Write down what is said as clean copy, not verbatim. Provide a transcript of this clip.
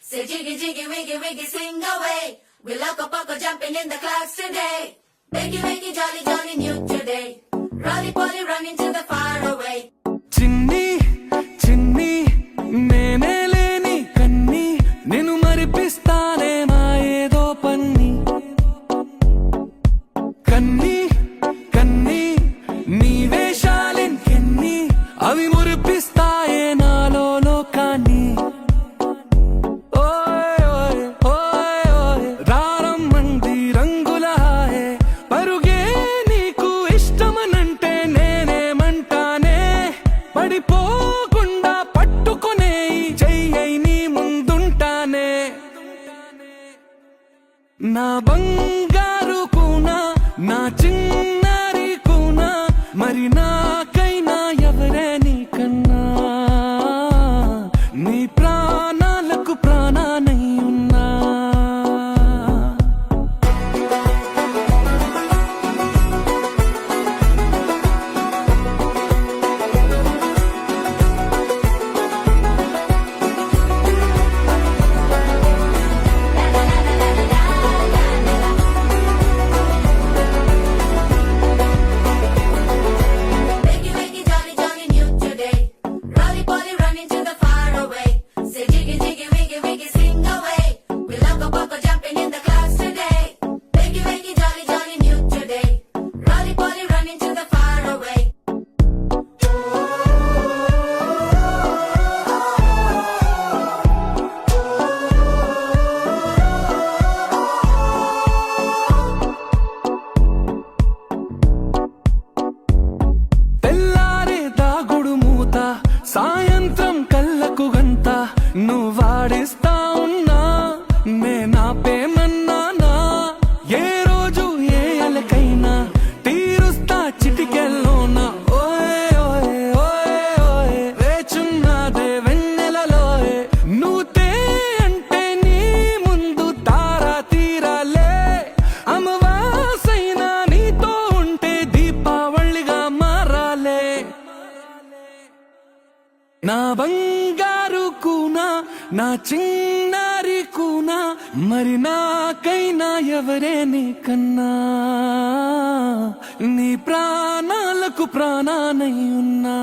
Say jiggy jiggy wiggy wiggy sing away. We loco poco jumping in the clouds today. Wakey wakey jolly jolly new today. Rolly poly running to the far away. చిన్ని చిన్ని నేనే లేని కన్ని నేను మరిపిస్తానే మా ఏదో పన్ని కన్ని కన్ని నీ వేషాలెన్ని అవి మురిపిస్తాయే నాలో లోకాన్ని ఓయ్ ఓయ్ ఓయ్ ఓయ్ రారమ్మంది రంగుల హాయే పరుగే నీకు ఇష్టమనంటే నేనేమంటానే పడిపోకుండా పట్టుకునే చెయ్యై నీ ముందుంటానే నా బంగారు కూనా నా చిన్నారి కూనా మరి నాకైనా ఎవరే నీకన్నా నీ ప్రాణాలకు ప్రాణానై ఉన్నా Wakey wakey jolly jolly new today. Rolly poly running to the far away. Say jiggy jiggy wiggy wiggy sing away. We loco poco jumping in the clouds today. Wakey wakey jolly jolly new today. Rolly poly running to the far away. తెల్లారే దాగుడు మూత సాయంత్రం కళ్ళకు గంత నువ్వాడిస్తా ఉన్నా నేనాపేమన్నానా ఏ రోజు ఏ అలకైనా తీరుస్తా చిటికెల్లోనా ఓయ్ ఓయ్ ఓయ్ ఓయ్ వేచున్నదే వెన్నెలలోయే నువ్వుతే అంటే నీ ముందు తారా తీరాలే అమవాసైనా నీతో ఉంటే దీపావళిగా మారాలే నా బంగారు కూనా నా చిన్నారి కూనా మరి నాకైనా ఎవరే నీకన్నా నీ ప్రాణాలకు ప్రాణానై ఉన్నా